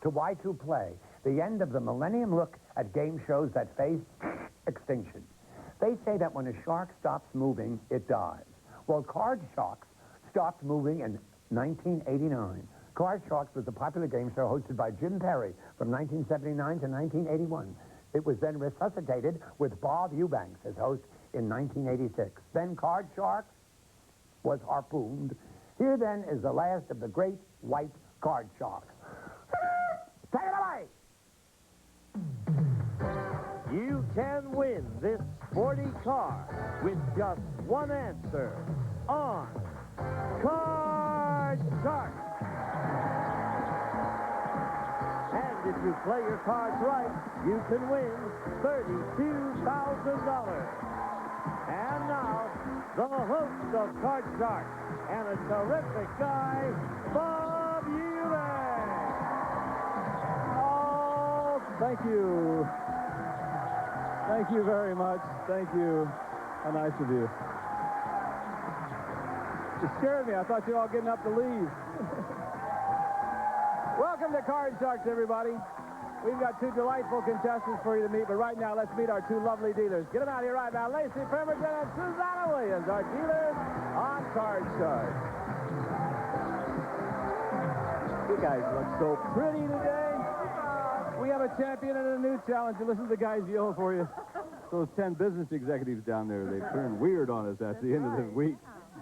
to Y2Play, the end of the millennium look at game shows that face extinction. They say that when a shark stops moving, it dies. Well, Card Sharks stopped moving in 1989. Card Sharks was a popular game show hosted by Jim Perry from 1979 to 1981. It was then resuscitated with Bob Eubanks as host in 1986. Then Card Sharks was harpooned. Here then is the last of the great white card sharks. Take it away! You can win this sporty car with just one answer on Card Shark. And if you play your cards right, you can win $32,000. And now, the host of Card Shark and a terrific guy, Bob Eubanks. Oh, thank you. Thank you very much. Thank you. How nice of you. You scared me. I thought you were all getting up to leave. Welcome to Card Sharks, everybody. We've got two delightful contestants for you to meet, but right now, let's meet our two lovely dealers. Get them out here right now. Lacey Pemberton and Susanna Williams, our dealers on Card Sharks. You guys look so pretty today. We have a champion and a new challenger. Listen to the guys yell for you. Those 10 business executives down there, they turned weird on us at the end of the week.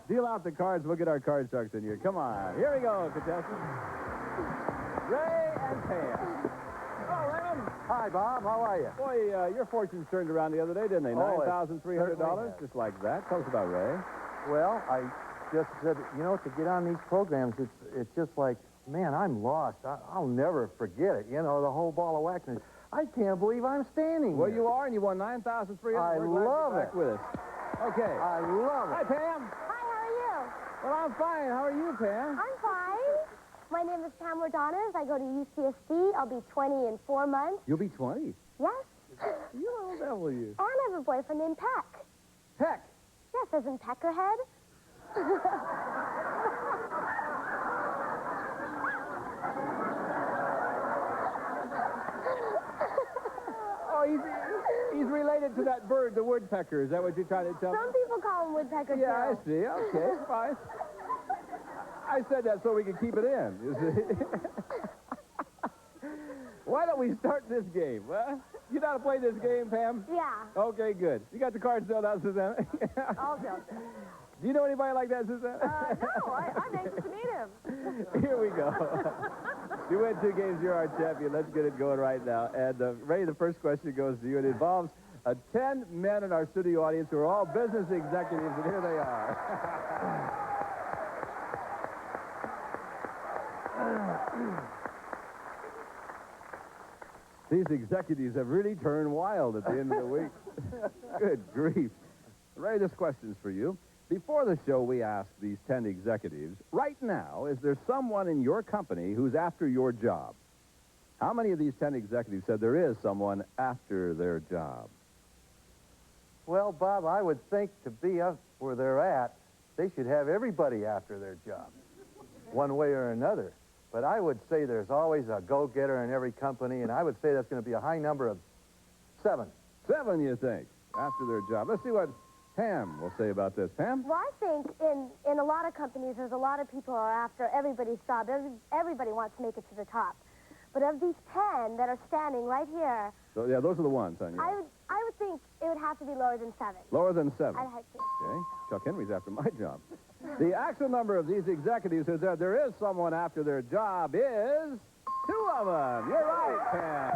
Deal out the cards. We'll get our Card Sharks in here. Come on. Here we go, contestants. Ray and Pam. Hi, Bob. How are you? Boy, your fortunes turned around the other day, didn't they? $9,300, just like that. Tell us about Ray. Well, I just said, you know, to get on these programs, it's just like, man, I'm lost. I'll never forget it. You know, the whole ball of wax. I can't believe I'm standing Well, here. you are, and you won $9,300. I love it. Back with us. Okay. I love it. Hi, Pam. Hi, how are you? Well, I'm fine. How are you, Pam? I'm fine. My name is Pamela Donis. I go to UCSD. I'll be 20 in 4 months. You'll be 20. Yes? You know, how old are you? And I have a boyfriend named Peck. Peck. Yes, as in Peckerhead. Oh, he's related to that bird, the woodpecker. Is that what you're trying to tell me? Some people call him woodpecker, Yeah, I too. see. Okay, fine. I said that so we could keep it in, you see. Why don't we start this game? You know how to play this game, Pam? Yeah. Okay, good. You got the cards filled out, Susanna? All good. Do you know anybody like that, Susanna? No, I'm anxious to meet him. Here we go. You win 2 games, you're our champion. Let's get it going right now. And, Ray, the first question goes to you. It involves 10 men in our studio audience who are all business executives, and here they are. These executives have really turned wild at the end of the week. Good grief. Ray, this question's for you. Before the show, we asked these 10 executives, right now, is there someone in your company who's after your job? How many of these 10 executives said there is someone after their job? Well, Bob, I would think to be up where they're at, they should have everybody after their job, one way or another. But I would say there's always a go-getter in every company, and I would say that's going to be a high number of 7. 7, you think, after their job. Let's see what Pam will say about this. Pam? Well, I think in a lot of companies, there's a lot of people who are after everybody's job. Everybody wants to make it to the top. But of these 10 that are standing right here, So, yeah, those are the ones, huh? Yeah. I would think it would have to be lower than 7. Lower than 7. I'd have to. Okay. Chuck Henry's after my job. The actual number of these executives who said there is someone after their job is 2 of them. You're right, Pam.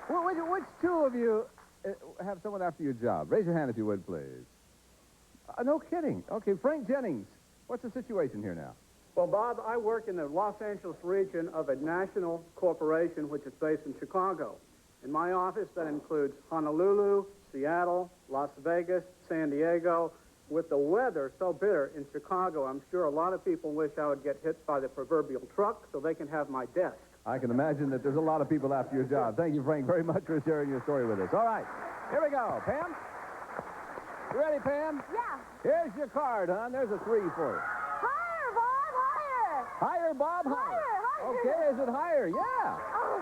Well, which 2 of you have someone after your job? Raise your hand if you would, please. No kidding. Okay, Frank Jennings. What's the situation here now? Well, Bob, I work in the Los Angeles region of a national corporation which is based in Chicago. In my office, that includes Honolulu, Seattle, Las Vegas, San Diego. With the weather so bitter in Chicago, I'm sure a lot of people wish I would get hit by the proverbial truck so they can have my desk. I can imagine that there's a lot of people after your job. Thank you, Frank, very much for sharing your story with us. All right, here we go. Pam? You ready, Pam? Yeah. Here's your card, hon. There's a 3 for you. Fireball! Higher, Bob? Higher. Okay, is it higher? Yeah. Oh,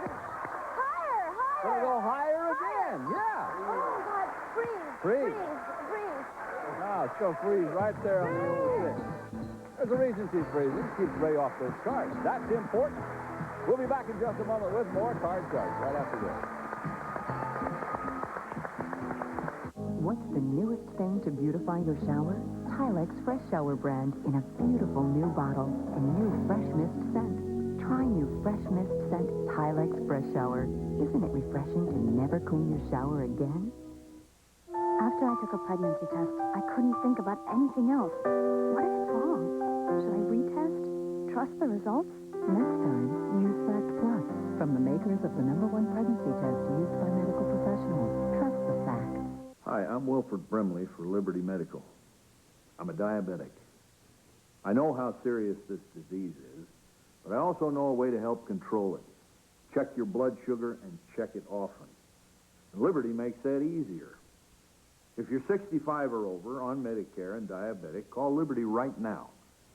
higher. Gonna go higher again. Yeah. Oh, God, freeze. Freeze. Freeze. Now, it's going to freeze right there on the old 6. There's a reason she's freezing. Keeps Ray off those cards. That's important. We'll be back in just a moment with more Card Sharks right after this. What's the newest thing to beautify your shower? Tilex Fresh Shower brand in a beautiful new bottle and new Fresh Mist scent. Try new Fresh Mist scent Tilex Fresh Shower. Isn't it refreshing to never clean your shower again? After I took a pregnancy test, I couldn't think about anything else. What if it's wrong? Should I retest? Trust the results? Next time, use Fact Plus from the makers of the #1 pregnancy test used by medical professionals. Trust the facts. Hi, I'm Wilford Brimley for Liberty Medical. I'm a diabetic. I know how serious this disease is, but I also know a way to help control it. Check your blood sugar and check it often. And Liberty makes that easier. If you're 65 or over, on Medicare and diabetic, call Liberty right now.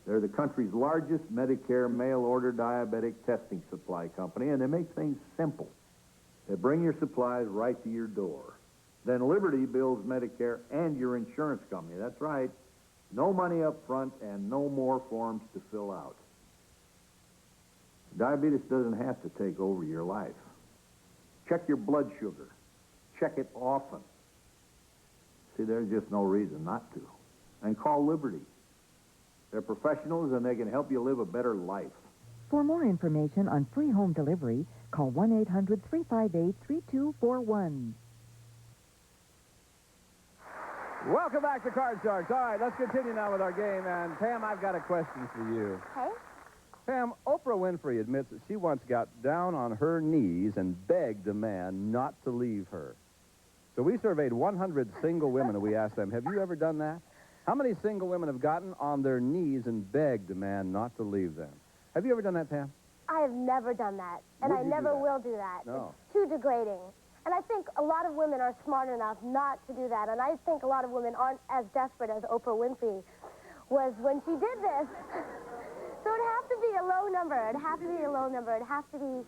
They're the country's largest Medicare mail-order diabetic testing supply company, and they make things simple. They bring your supplies right to your door. Then Liberty bills Medicare and your insurance company. That's right. No money up front and no more forms to fill out. Diabetes doesn't have to take over your life. Check your blood sugar. Check it often. See, there's just no reason not to. And call Liberty. They're professionals and they can help you live a better life. For more information on free home delivery, call 1-800-358-3241. Welcome back to Card Sharks. All right, let's continue now with our game. And, Pam, I've got a question for you. Okay. Pam, Oprah Winfrey admits that she once got down on her knees and begged a man not to leave her. So we surveyed 100 single women and we asked them, have you ever done that? How many single women have gotten on their knees and begged a man not to leave them? Have you ever done that, Pam? I have never done that, and Would I you do never that? will do that. No. It's too degrading. And I think a lot of women are smart enough not to do that, and I think a lot of women aren't as desperate as Oprah Winfrey was when she did this. So it'd have to be a low number. It'd have to be a low number. It'd have to be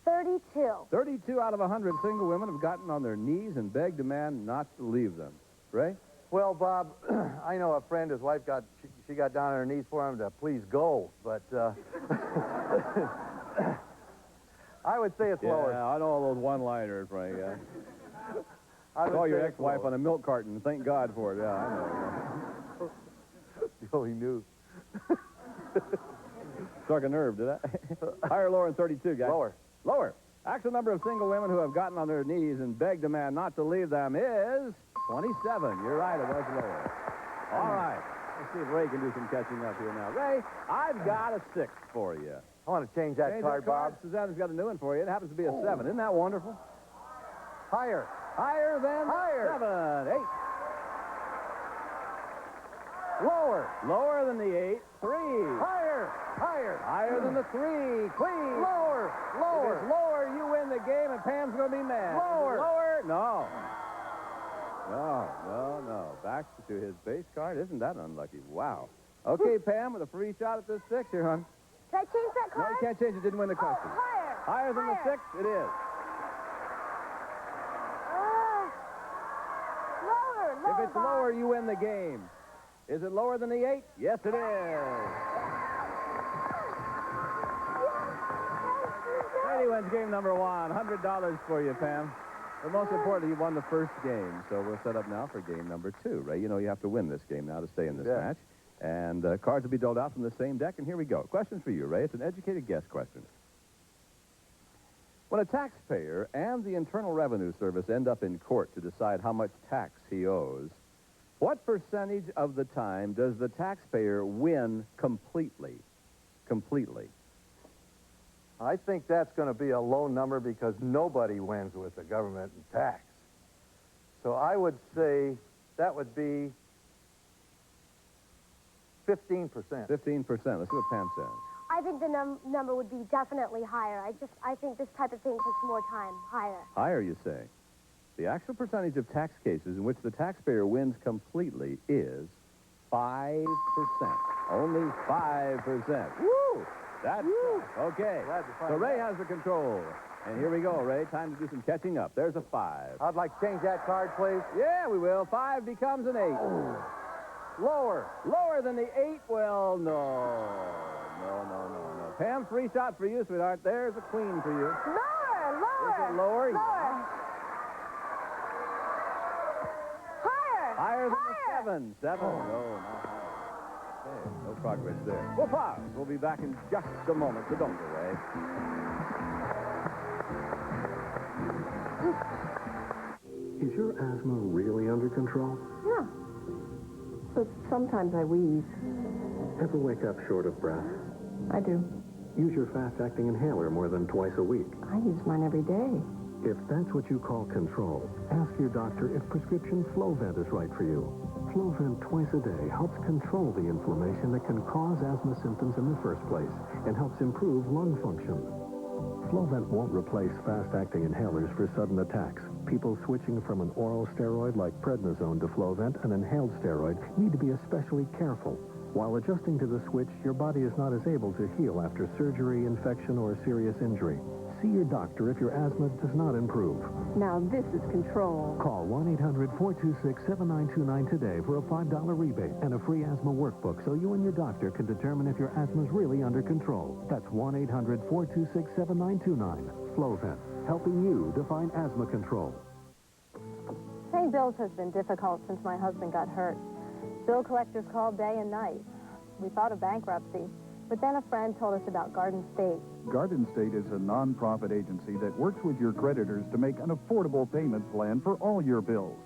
32. 32 out of 100 single women have gotten on their knees and begged a man not to leave them. Ray? Well, Bob, I know a friend, his wife she got down on her knees for him to please go, but I would say it's lower. Yeah, I know all those one-liners, Ray. Yeah. I Saw would your say it's ex-wife lower. on a milk carton. Thank God for it. Yeah, I know. Oh, he knew. Struck a nerve, did I? Higher or lower than 32, guys? Lower. Lower. Actual number of single women who have gotten on their knees and begged a man not to leave them is 27. You're right, it was lower. All right. Let's see if Ray can do some catching up here now. Ray, I've got a 6 for you. I want to change that card, Bob. Susanna's got a new one for you. It happens to be a 7. Isn't that wonderful? Higher. Higher than Higher. 7. 8. Lower. Lower than the 8. 3. Higher. Higher. Higher than the 3. Queen. Lower. If Lower. it's lower, you win the game, and Pam's going to be mad. Lower. Lower? No. No. Back to his base card. Isn't that unlucky? Wow. Okay, Pam, with a free shot at this 6 here, hon. Can I change that No, card? you can't change it. Didn't win the Oh, question. higher. Higher than the 6? It is. Lower. If it's Bob. lower, you win the game. Is it lower than the 8? Yes, it is. Katie wins game number 1. $100 for you, Pam. But most importantly, you won the first game. So we're set up now for game number 2. Ray, you know you have to win this game now to stay in this Yeah. match. And cards will be doled out from the same deck. And here we go. Question for you, Ray. It's an educated guess question. When a taxpayer and the Internal Revenue Service end up in court to decide how much tax he owes, what percentage of the time does the taxpayer win completely? Completely. I think that's going to be a low number because nobody wins with the government and tax. So I would say that would be 15%. 15%. Let's see what Pam says. I think the number would be definitely higher. I think this type of thing takes more time. Higher. Higher, you say. The actual percentage of tax cases in which the taxpayer wins completely is 5%. Only 5%. Woo! That's okay. Glad to find So Ray out. has the control. And here we go, Ray. Time to do some catching up. There's a 5. I'd like to change that card, please. Yeah, we will. 5 becomes an 8. Lower. Lower than the 8? Well, no. No. Pam, free shot for you, sweetheart. There's a queen for you. Lower, lower. Is it lower? Lower. Higher. Higher than the 7. 7. No, not higher. Okay, no progress there. We'll pause. We'll be back in just a moment, so don't go away. Is your asthma really under control? Yeah. But sometimes I wheeze. Ever wake up short of breath? I do. Use your fast-acting inhaler more than twice a week. I use mine every day. If that's what you call control, ask your doctor if prescription Flovent is right for you. Flovent twice a day helps control the inflammation that can cause asthma symptoms in the first place and helps improve lung function. Flovent won't replace fast-acting inhalers for sudden attacks. People switching from an oral steroid like prednisone to Flovent, an inhaled steroid, need to be especially careful. While adjusting to the switch, your body is not as able to heal after surgery, infection, or serious injury. See your doctor if your asthma does not improve. Now this is control. Call 1-800-426-7929 today for a $5 rebate and a free asthma workbook so you and your doctor can determine if your asthma is really under control. That's 1-800-426-7929. Flovent, helping you define asthma control. Paying bills has been difficult since my husband got hurt. Bill collectors called day and night. We thought of bankruptcy, but then a friend told us about Garden State. Garden State is a non-profit agency that works with your creditors to make an affordable payment plan for all your bills.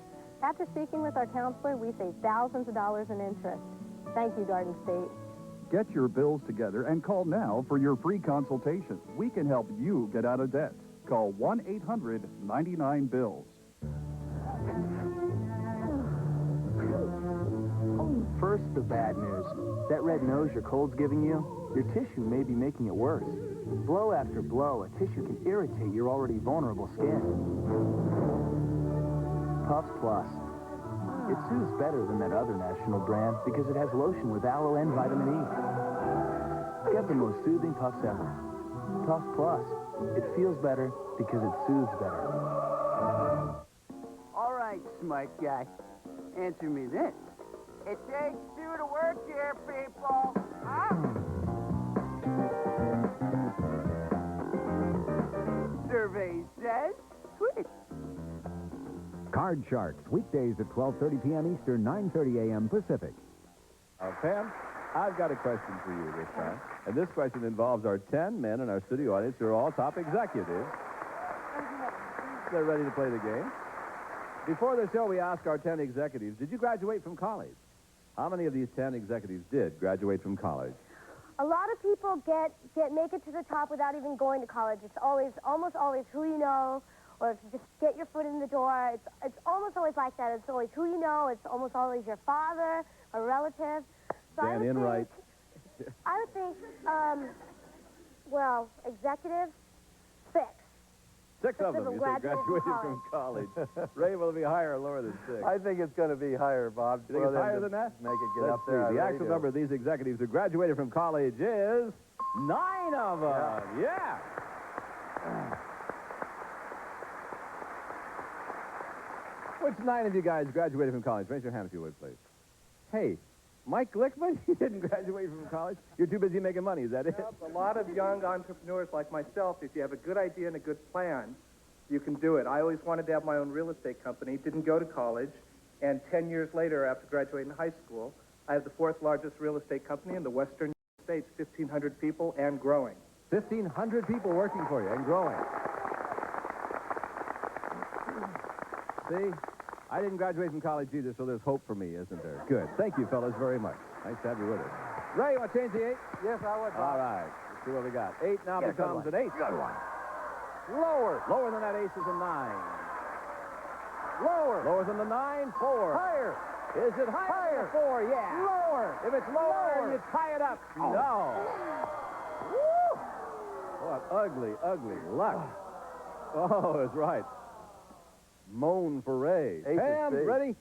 After speaking with our counselor, we saved thousands of dollars in interest. Thank you, Garden State. Get your bills together and call now for your free consultation. We can help you get out of debt. Call 1-800-99-BILLS. First, the bad news. That red nose your cold's giving you, your tissue may be making it worse. Blow after blow, a tissue can irritate your already vulnerable skin. Puffs Plus. It soothes better than that other national brand because it has lotion with aloe and vitamin E. Get the most soothing puffs ever. Puffs Plus. It feels better because it soothes better. All right, smart guy. Answer me this. It takes two to work here, people. Huh? Survey says switch. Card Sharks, weekdays at 12:30 p.m. Eastern, 9:30 a.m. Pacific. Pam, I've got a question for you this time. And this question involves our 10 men in our studio audience who are all top executives. They're ready to play the game. Before the show, we asked our 10 executives, did you graduate from college? How many of these 10 executives did graduate from college? A lot of people make it to the top without even going to college. It's almost always who you know, or if you just get your foot in the door. It's almost always like that. It's always who you know. It's almost always your father, a relative. So Dan Enright. I would think, well, executives, 6. 6 of them, you say, graduated from college. Ray, will it be higher or lower than 6? I think it's going to be higher, Bob. You think it's higher than that? Make it get Let's up there. see. The actual number of these executives who graduated from college is 9 of them. Yeah. Which 9 of you guys graduated from college? Raise your hand if you would, please. Hey, Mike Glickman, you didn't graduate from college? You're too busy making money, is that it? A lot of young entrepreneurs like myself, if you have a good idea and a good plan, you can do it. I always wanted to have my own real estate company, didn't go to college, and 10 years later, after graduating high school, I have the 4th largest real estate company in the western United States, 1,500 people and growing. 1,500 people working for you and growing. See? I didn't graduate from college either, so there's hope for me, isn't there? Good. Thank you, fellas, very much. Nice to have you with us. Ray, you want to change the 8? Yes, I would. All right. Let's see what we got. 8 now Yeah, becomes good an 8. Good one. Lower. Lower than that ace is a 9. Lower. Lower than the 9, 4. Higher. Is it higher? Than 4, yeah. Lower. If it's lower, you tie it up. Oh. No. Woo! What ugly, ugly luck. Oh, that's right. Moan for Ray. Pam, ready?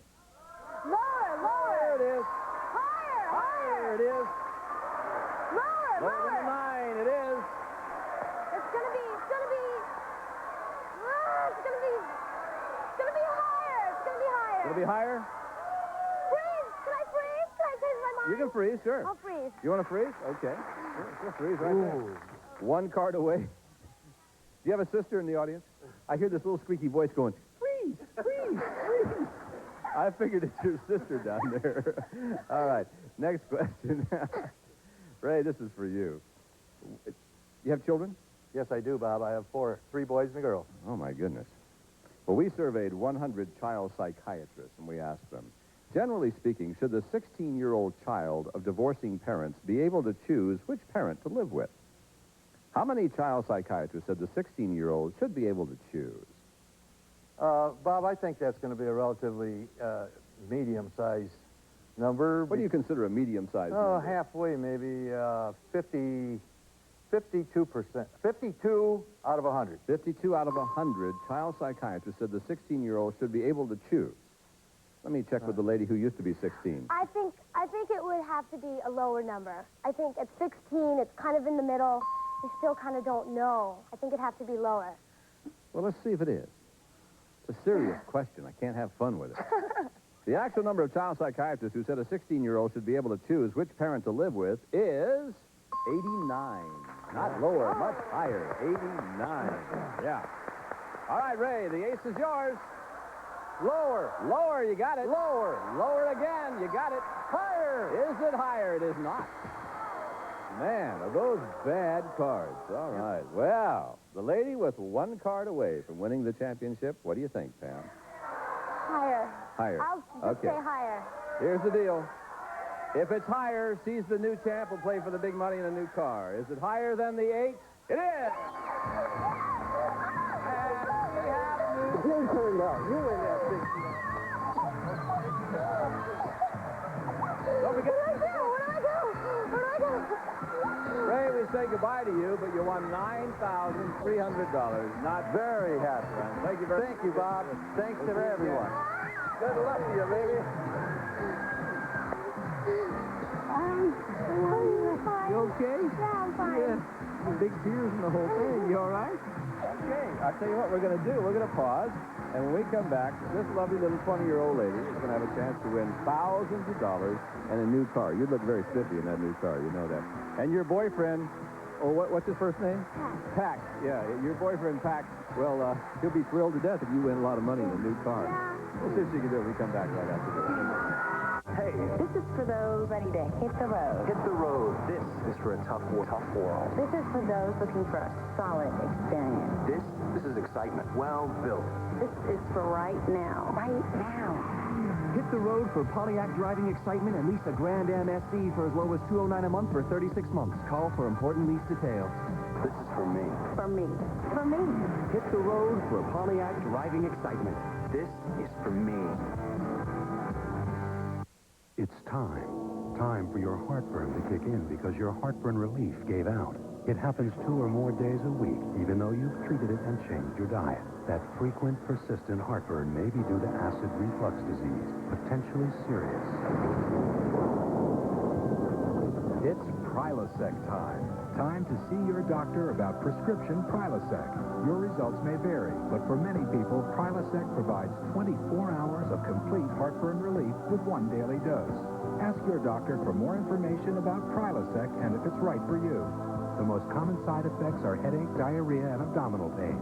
Lower, lower. There it is. Higher, Higher it is. Lower than the 9, it is. It's gonna be higher. It's gonna be higher. It'll be higher? Freeze! Can I freeze? Can I change my mind? You can freeze, sure. I'll freeze. You want to freeze? Okay. Sure, freeze right there. One card away. Do you have a sister in the audience? I hear this little squeaky voice going, freeze, freeze, freeze. I figured it's your sister down there. All right, next question. Ray, this is for you. You have children? Yes, I do, Bob. I have 3 boys and a girl. Oh, my goodness. Well, we surveyed 100 child psychiatrists, and we asked them, generally speaking, should the 16-year-old child of divorcing parents be able to choose which parent to live with? How many child psychiatrists said the 16-year-old should be able to choose? Bob, I think that's going to be a relatively medium-sized number. What do you consider a medium-sized number? Halfway, maybe 52%. 52 out of 100. 52 out of 100 child psychiatrists said the 16-year-old should be able to choose. Let me check with the lady who used to be 16. I think it would have to be a lower number. I think at 16, it's kind of in the middle. We still kind of don't know. I think it'd have to be lower. Well, let's see if it is. It's a serious question. I can't have fun with it. The actual number of child psychiatrists who said a 16-year-old should be able to choose which parent to live with is 89. Not lower, much higher. 89. Yeah. All right, Ray, the ace is yours. Lower. Lower, you got it. Lower. Lower again, you got it. Higher. Is it higher? It is not. Man, are those bad cards. All right. Well, the lady with 1 card away from winning the championship, what do you think, Pam? Higher. Higher. I'll just say higher. Here's the deal. If it's higher, she's the new champ, will play for the big money and a new car. Is it higher than the 8? It is! You turned out. You win that big. Don't forget. Where do I go? Ray, we say goodbye to you, but you won $9,300. Not very happy. Thank you very much. Thank you, Bob. Thanks to everyone. Good luck to you, baby. You okay? Yeah, I'm fine. Yeah. Big tears in the whole thing. You all right? Okay, I'll tell you what we're going to do. We're going to pause, and when we come back, this lovely little 20-year-old lady is going to have a chance to win thousands of dollars and a new car. You'd look very spiffy in that new car, you know that. And your boyfriend, what's his first name? Pax. Yeah, your boyfriend, Pax, well, he'll be thrilled to death if you win a lot of money in a new car. We'll see if she can do it when we come back right after this. Hey. This is for those ready to hit the road. Hit the road. This is for a tough world. This is for those looking for a solid experience. This is excitement. Well built. This is for right now. Right now. Hit the road for Pontiac driving excitement and lease a Grand MSC for as low as $209 a month for 36 months. Call for important lease details. This is for me. For me. For me. Hit the road for Pontiac driving excitement. This is for me. It's time. Time for your heartburn to kick in because your heartburn relief gave out. It happens 2 or more days a week, even though you've treated it and changed your diet. That frequent, persistent heartburn may be due to acid reflux disease, potentially serious. It's Prilosec time. Time to see your doctor about prescription Prilosec. Your results may vary, but for many people, Prilosec provides 24 hours of complete heartburn relief with 1 daily dose. Ask your doctor for more information about Prilosec and if it's right for you. The most common side effects are headache, diarrhea, and abdominal pain.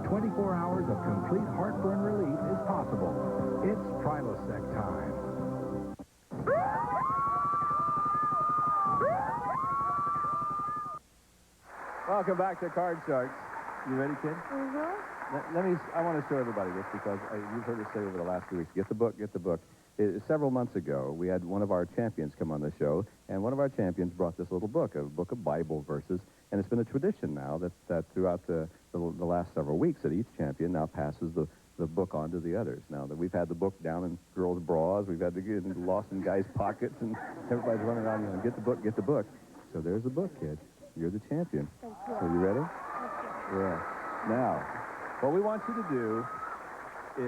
24 hours of complete heartburn relief is possible. It's Prilosec time. Welcome back to Card Sharks. You ready, kid? Mm-hmm. I want to show everybody this because you've heard us say over the last 2 weeks, get the book, get the book. Several months ago, we had one of our champions come on the show, and one of our champions brought this little book, a book of Bible verses, and it's been a tradition now that throughout the last several weeks that each champion now passes the book on to the others. Now that we've had the book down in girls' bras, we've had to get it lost in guys' pockets, and everybody's running around, get the book, get the book. So there's the book, kid. You're the champion. Thank you. Are you ready? Yeah. Now, what we want you to do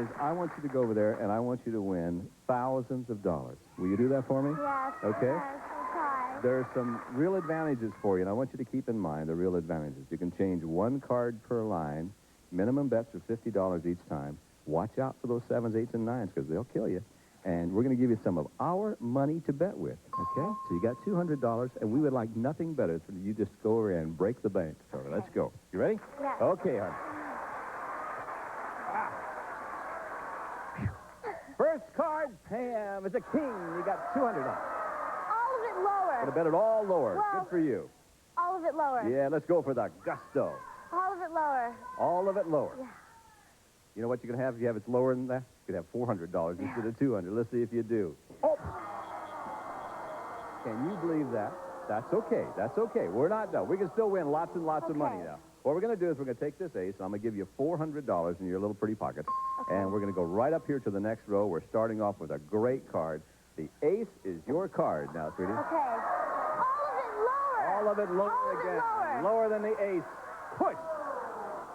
is I want you to go over there and I want you to win thousands of dollars. Will you do that for me? Yes. Okay. Yes, I'll try. There's some real advantages for you, and I want you to keep in mind the real advantages. You can change one card per line. Minimum bets are $50 each time. Watch out for those 7s, 8s, and 9s because they'll kill you. And we're going to give you some of our money to bet with, okay? So you got $200, and we would like nothing better for you just go over and break the bank. So let's go. You ready? Yeah. Okay, hon. First card, Pam, is a king. You got $200. All of it lower. Gonna bet it all lower. Well, Good for you. All of it lower. Yeah, let's go for the gusto. All of it lower. All of it lower. Yeah. You know what you're gonna have if you have it's lower than that? You could have $400 instead of $200. Let's see if you do. Oh! Can you believe that? That's okay. That's okay. We're not done. We can still win lots and lots of money now. What we're going to do is we're going to take this ace, and I'm going to give you $400 in your little pretty pocket. Okay. And we're going to go right up here to the next row. We're starting off with a great card. The ace is your card now, sweetie. Okay. All of it lower. All of it lower All of again. It lower. Lower than the ace. Push.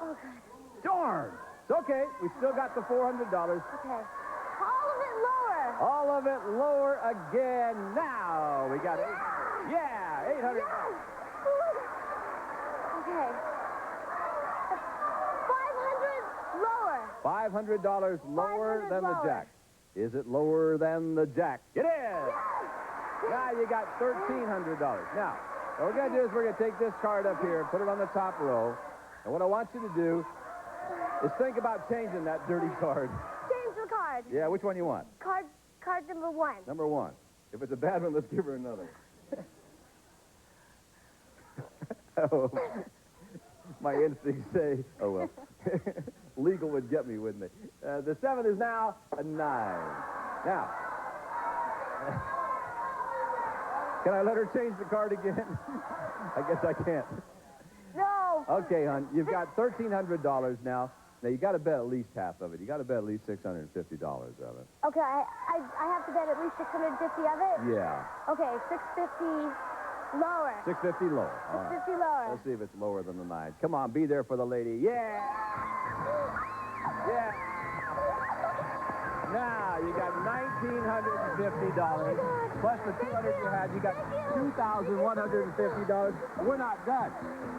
Okay. Darn. It's okay. We still got the $400. Okay. All of it lower. All of it lower again. Now we got $800. Yeah, $800. Yes. Okay. $500 lower. $500 lower $500 than the jack. Is it lower than the jack? It is. Yes. Now you got $1,300. Now, what we're going to do is we're going to take this card up here, put it on the top row, and what I want you to do is think about changing that dirty card. Change the card. Yeah, which one you want? Card number 1. Number 1. If it's a bad one, let's give her another. Oh, my instincts say, oh, well, legal would get me, wouldn't they? The 7 is now a 9. Now, can I let her change the card again? I guess I can't. No. Okay, hon, you've got $1,300 now. Now, you got to bet at least half of it. You got to bet at least $650 of it. Okay, I have to bet at least $650 of it? Yeah. Okay, $650 lower. $650 lower. All right. $650 lower. Let's see if it's lower than the 9. Come on, be there for the lady. Yeah! Yeah! Now, you got $1,950. Plus the $200 you had, you got $2,150. We're not done.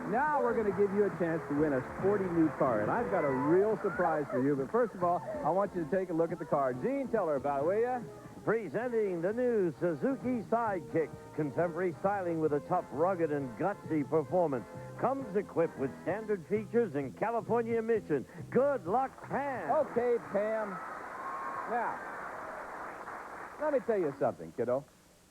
Now we're going to give you a chance to win a sporty new car. And I've got a real surprise for you. But first of all, I want you to take a look at the car. Gene, tell her about it, will you? Presenting the new Suzuki Sidekick. Contemporary styling with a tough, rugged, and gutsy performance. Comes equipped with standard features and California emission. Good luck, Pam. Okay, Pam. Now, let me tell you something, kiddo.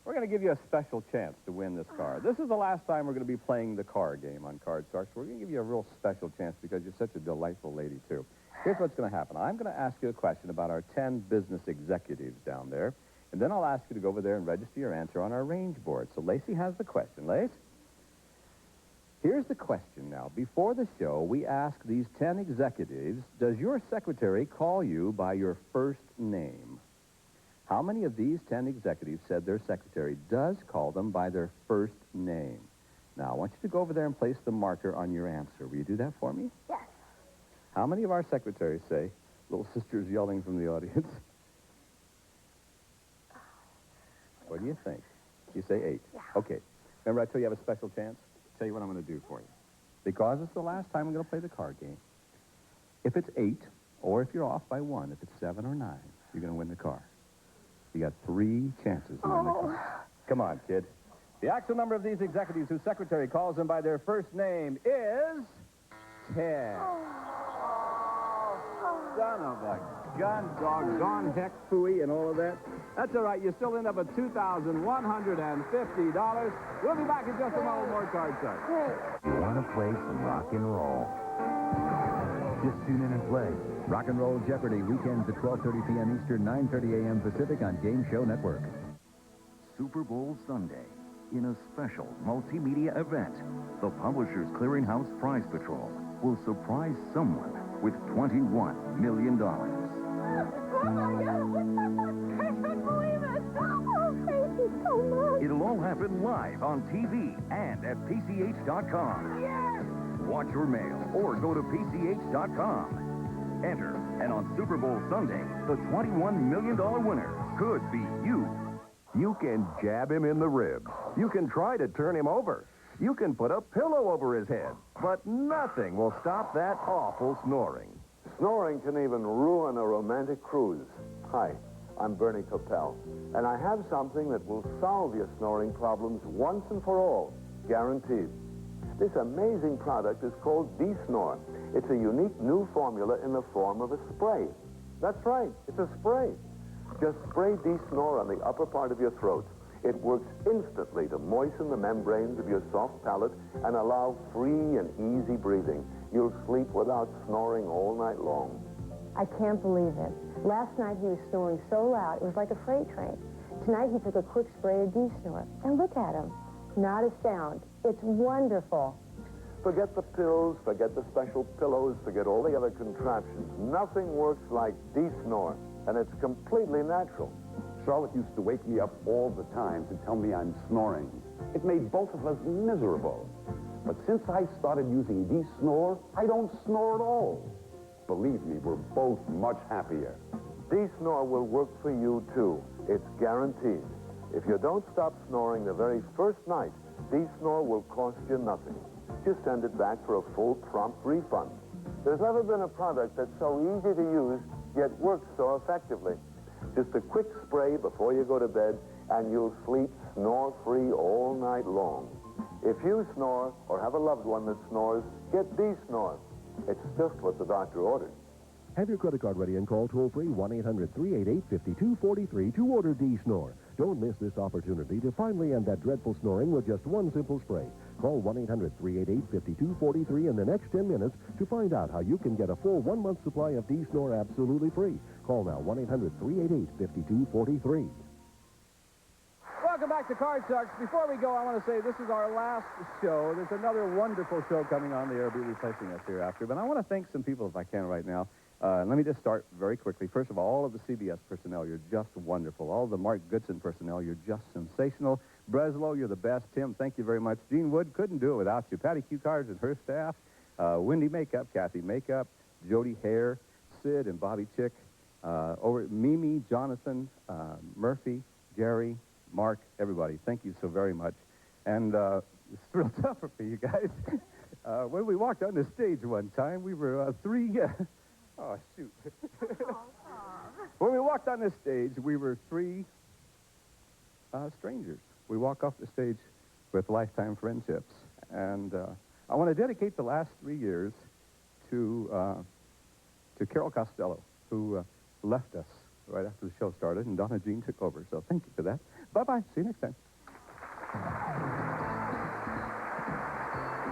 We're going to give you a special chance to win this car. This is the last time we're going to be playing the car game on Card Sharks. We're going to give you a real special chance because you're such a delightful lady, too. Here's what's going to happen. I'm going to ask you a question about our 10 business executives down there, and then I'll ask you to go over there and register your answer on our range board. So Lacey has the question. Lace? Here's the question now. Before the show, we ask these 10 executives, does your secretary call you by your first name? How many of these 10 executives said their secretary does call them by their first name? Now, I want you to go over there and place the marker on your answer. Will you do that for me? Yes. How many of our secretaries say, little sister's yelling from the audience? What do you think? You say 8. Yeah. Okay. Remember I told you have a special chance? Tell you what I'm going to do for you. Because it's the last time I'm going to play the card game. If it's 8, or if you're off by 1, if it's 7 or 9, you're going to win the car. You got 3 chances to win the car. Come on, kid. The actual number of these executives whose secretary calls them by their first name is 10. Son of a gun, doggone heck, phooey, and all of that. That's all right. You still end up with $2,150. We'll be back in just a moment. More Card Sharks. You want to play some rock and roll? Just tune in and play Rock and Roll Jeopardy, weekends at 12:30 p.m. Eastern, 9:30 a.m. Pacific on Game Show Network. Super Bowl Sunday. In a special multimedia event, the Publishers Clearinghouse Prize Patrol will surprise someone with $21 million. Oh, my God. I can't believe it. Oh, thank you so much. It'll all happen live on TV and at PCH.com. Yes. Watch your mail or go to PCH.com. Enter, and on Super Bowl Sunday, the $21 million winner could be you. You can jab him in the ribs. You can try to turn him over. You can put a pillow over his head. But nothing will stop that awful snoring. Snoring can even ruin a romantic cruise. Hi, I'm Bernie Coppell, and I have something that will solve your snoring problems once and for all, guaranteed. This amazing product is called D-Snore. It's a unique new formula in the form of a spray. That's right, it's a spray. Just spray D-Snore on the upper part of your throat. It works instantly to moisten the membranes of your soft palate and allow free and easy breathing. You'll sleep without snoring all night long. I can't believe it. Last night he was snoring so loud, it was like a freight train. Tonight he took a quick spray of D-Snore. And look at him. Not a sound. It's wonderful. Forget the pills, forget the special pillows, forget all the other contraptions. Nothing works like D-Snore, and it's completely natural. Charlotte used to wake me up all the time to tell me I'm snoring. It made both of us miserable. But since I started using D-Snore, I don't snore at all. Believe me, we're both much happier. D-Snore will work for you, too. It's guaranteed. If you don't stop snoring the very first night, D-Snore will cost you nothing. Just send it back for a full, prompt refund. There's never been a product that's so easy to use, yet works so effectively. Just a quick spray before you go to bed, and you'll sleep snore-free all night long. If you snore or have a loved one that snores, get D-Snore. It's just what the doctor ordered. Have your credit card ready and call toll-free 1-800-388-5243 to order D-Snore. Don't miss this opportunity to finally end that dreadful snoring with just one simple spray. Call 1-800-388-5243 in the next 10 minutes to find out how you can get a full 1-month supply of D-Snore absolutely free. Call now, 1-800-388-5243. Welcome back to Card Sharks. Before we go, I want to say this is our last show. There's another wonderful show coming on the air, be replacing us hereafter. But I want to thank some people, if I can, right now. Let me just start very quickly. First of all of the CBS personnel, you're just wonderful. All the Mark Goodson personnel, you're just sensational. Breslow, you're the best. Tim, thank you very much. Gene Wood, couldn't do it without you. Patty Q. Cards and her staff. Wendy Makeup, Kathy Makeup, Jody Hare, Sid and Bobby Chick. Over Mimi, Jonathan, Murphy, Jerry, Mark, everybody. Thank you so very much. And it's real tough for you guys. When we walked on the stage one time, we were three... Oh, shoot. When we walked on this stage, we were three strangers. We walk off the stage with lifetime friendships. And I want to dedicate the last 3 years to Carol Costello, who left us right after the show started, and Donna Jean took over. So thank you for that. Bye-bye. See you next time.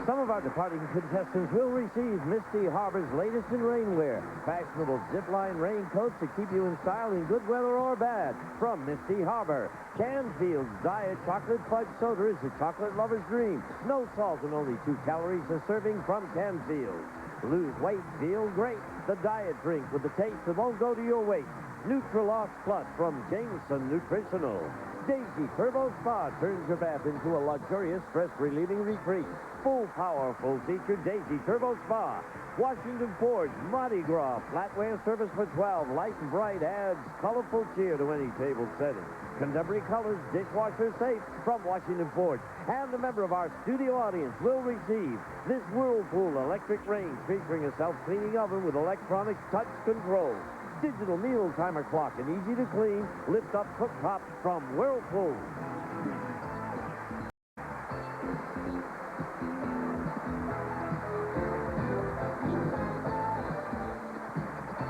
Some of our departing contestants will receive Misty Harbor's latest in rainwear. Fashionable zipline raincoats to keep you in style in good weather or bad. From Misty Harbor. Canfield's Diet Chocolate Fudge Soda is a chocolate lover's dream. No salt and only 2 calories a serving from Canfield's. Lose weight, feel great. The diet drink with the taste that won't go to your waist. Nutrilost Plus from Jameson Nutritional. Daisy Turbo Spa turns your bath into a luxurious, stress-relieving retreat. Full, powerful feature Daisy Turbo Spa. Washington Ford's Mardi Gras flatware service for 12. Light and bright adds colorful cheer to any table setting. Contemporary colors, dishwasher safe from Washington Ford. And a member of our studio audience will receive this Whirlpool electric range featuring a self-cleaning oven with electronic touch control. Digital meal timer clock and easy to clean, lift up cooktop from Whirlpool.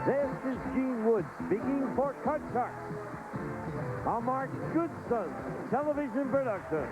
This is Gene Wood speaking for Card Sharks. A Mark Goodson television production.